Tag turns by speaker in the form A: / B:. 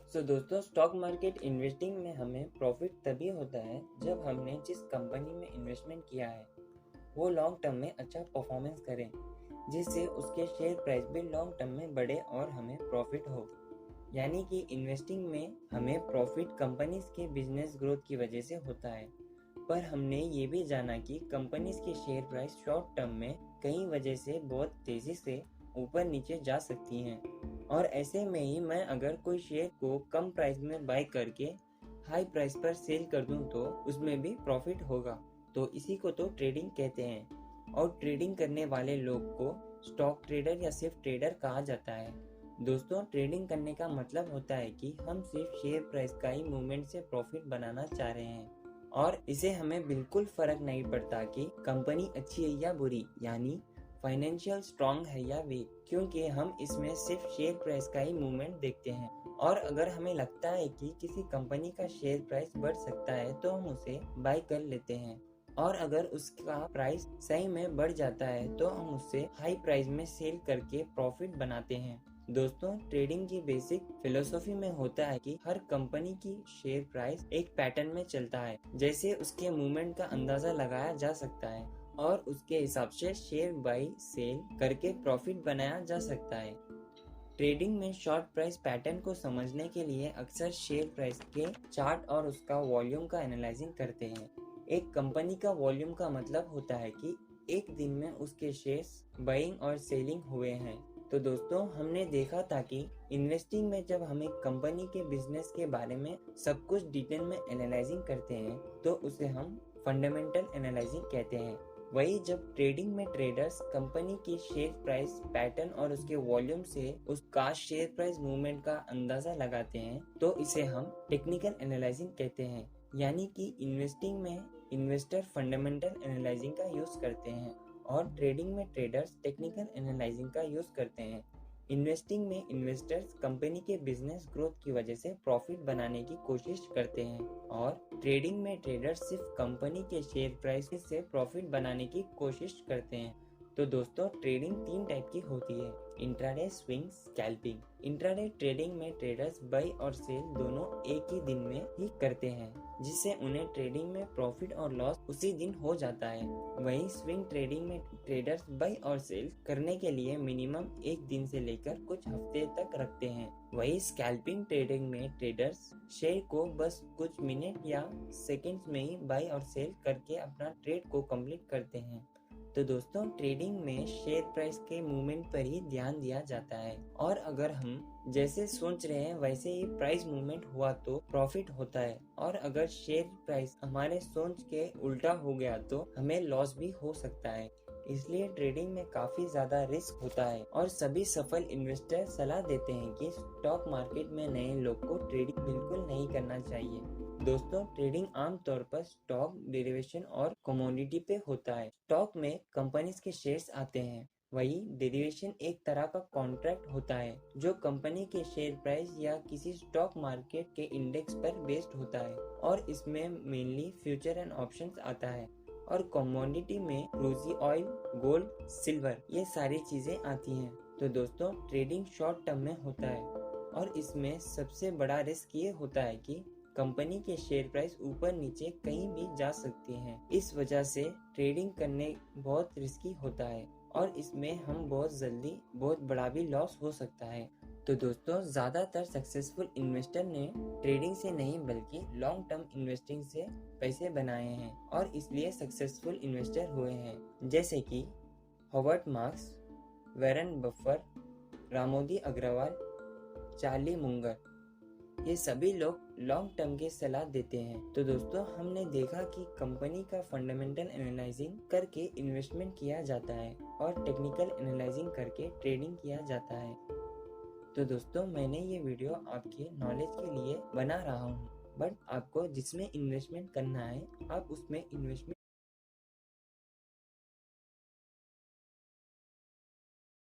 A: दोस्तों, stock market investing में हमें प्रॉफिट तभी होता है जब हमने जिस कंपनी में इन्वेस्टमेंट किया है वो लॉन्ग टर्म में अच्छा परफॉर्मेंस करे, जिससे उसके शेयर प्राइस भी लॉन्ग टर्म में बढ़े और हमें प्रॉफिट हो। यानी कि इन्वेस्टिंग में हमें प्रॉफिट कंपनीज के बिजनेस ग्रोथ की वजह से होता है। पर हमने ये भी जाना कि कंपनीज के शेयर प्राइस शॉर्ट टर्म में कई वजह से बहुत तेजी से ऊपर नीचे जा सकती हैं, और ऐसे में ही मैं अगर कोई शेयर को कम प्राइस में बाय करके हाई प्राइस पर सेल कर दूं तो उसमें भी प्रॉफिट होगा। तो इसी को तो ट्रेडिंग कहते हैं, और ट्रेडिंग करने वाले लोग को स्टॉक ट्रेडर या सिर्फ ट्रेडर कहा जाता है। दोस्तों, ट्रेडिंग करने का मतलब होता है कि हम सिर्फ शेयर प्राइस का ही मूवमेंट से प्रॉफिट बनाना चाह रहे हैं, और इसे हमें बिल्कुल फर्क नहीं पड़ता कि कंपनी अच्छी है या बुरी, यानी फाइनेंशियल स्ट्रांग है या वीक, क्योंकि हम इसमें सिर्फ शेयर प्राइस का ही मूवमेंट देखते हैं। और अगर हमें लगता है कि किसी कंपनी का शेयर प्राइस बढ़ सकता है तो हम उसे बाय कर लेते हैं, और अगर उसका प्राइस सही में बढ़ जाता है तो हम उससे हाई प्राइस में सेल करके प्रॉफिट बनाते हैं। दोस्तों, ट्रेडिंग की बेसिक फिलोसॉफी में होता है कि हर कंपनी की शेयर प्राइस एक पैटर्न में चलता है, जैसे उसके मूवमेंट का अंदाजा लगाया जा सकता है और उसके हिसाब से शेयर बाई सेल करके प्रॉफिट बनाया जा सकता है। ट्रेडिंग में शॉर्ट प्राइस पैटर्न को समझने के लिए अक्सर शेयर प्राइस के चार्ट और उसका वॉल्यूम का एनालाइजिंग करते हैं। एक कंपनी का वॉल्यूम का मतलब होता है कि एक दिन में उसके शेयर्स बाइंग और सेलिंग हुए हैं। तो दोस्तों, हमने देखा था कि इन्वेस्टिंग में जब हम एक कंपनी के बिजनेस के बारे में सब कुछ डिटेल में एनालाइजिंग करते हैं तो उसे हम फंडामेंटल एनालाइजिंग कहते हैं। वही जब ट्रेडिंग में ट्रेडर्स कंपनी की शेयर प्राइस पैटर्न और उसके वॉल्यूम से उसका शेयर प्राइस मूवमेंट का अंदाजा लगाते हैं तो इसे हम टेक्निकल एनालाइजिंग कहते हैं। यानी कि इन्वेस्टिंग में इन्वेस्टर फंडामेंटल एनालाइजिंग का यूज करते हैं और ट्रेडिंग में ट्रेडर्स टेक्निकल एनालाइजिंग का यूज करते हैं। इन्वेस्टिंग में इन्वेस्टर्स कंपनी के बिजनेस ग्रोथ की वजह से प्रॉफिट बनाने की कोशिश करते हैं, और ट्रेडिंग में ट्रेडर्स सिर्फ कंपनी के शेयर प्राइस से प्रॉफिट बनाने की कोशिश करते हैं। तो दोस्तों, ट्रेडिंग 3 टाइप की होती है: intraday, swing, scalping. Intraday trading में ट्रेडर्स बाई और सेल दोनों एक ही दिन में ही करते हैं, जिससे उन्हें ट्रेडिंग में प्रॉफिट और लॉस उसी दिन हो जाता है। वहीं स्विंग ट्रेडिंग में ट्रेडर्स बाई और सेल करने के लिए मिनिमम एक दिन से लेकर कुछ हफ्ते तक रखते हैं। वहीं स्कैल्पिंग ट्रेडिंग में ट्रेडर्स शेयर को बस कुछ मिनट या सेकंड्स में ही बाई और सेल करके अपना ट्रेड को कंप्लीट करते हैं। तो दोस्तों, ट्रेडिंग में शेयर प्राइस के मूवमेंट पर ही ध्यान दिया जाता है, और अगर हम जैसे सोच रहे हैं वैसे ही प्राइस मूवमेंट हुआ तो प्रॉफिट होता है, और अगर शेयर प्राइस हमारे सोच के उल्टा हो गया तो हमें लॉस भी हो सकता है। इसलिए ट्रेडिंग में काफी ज्यादा रिस्क होता है, और सभी सफल इन्वेस्टर सलाह देते हैं कि स्टॉक मार्केट में नए लोग को ट्रेडिंग बिल्कुल नहीं करना चाहिए। दोस्तों, ट्रेडिंग आमतौर पर स्टॉक, डेरिवेशन और कमोडिटी पे होता है। स्टॉक में कंपनीज के शेयर्स आते हैं, वही डेरिवेशन एक तरह का कॉन्ट्रैक्ट होता है जो कंपनी के शेयर प्राइस या किसी स्टॉक मार्केट के इंडेक्स पर बेस्ड होता है, और इसमें मेनली फ्यूचर एंड ऑप्शंस आता है। और कमोडिटी में क्रूज ऑयल, गोल्ड, सिल्वर, ये सारी चीजें आती हैं। तो दोस्तों, ट्रेडिंग शॉर्ट टर्म में होता है, और इसमें सबसे बड़ा रिस्क ये होता है कि कंपनी के शेयर प्राइस ऊपर नीचे कहीं भी जा सकती हैं। इस वजह से ट्रेडिंग करने बहुत रिस्की होता है, और इसमें हम बहुत जल्दी बहुत बड़ा भी लॉस हो सकता है। तो दोस्तों, ज्यादातर सक्सेसफुल इन्वेस्टर ने ट्रेडिंग से नहीं बल्कि लॉन्ग टर्म इन्वेस्टिंग से पैसे बनाए हैं, और इसलिए सक्सेसफुल इन्वेस्टर हुए हैं, जैसे कि Howard Marks, Warren Buffett, Ramdeo Agrawal, Charlie Munger. ये सभी लोग लॉन्ग टर्म की सलाह देते हैं। तो दोस्तों, हमने देखा कि कंपनी का फंडामेंटल एनालाइजिंग करके इन्वेस्टमेंट किया जाता है और टेक्निकल एनालाइजिंग करके ट्रेडिंग किया जाता है। तो दोस्तों, मैंने ये वीडियो आपके नॉलेज के लिए बना रहा हूँ, बट आपको जिसमें इन्वेस्टमेंट करना है आप उसमें इन्वेस्टमेंट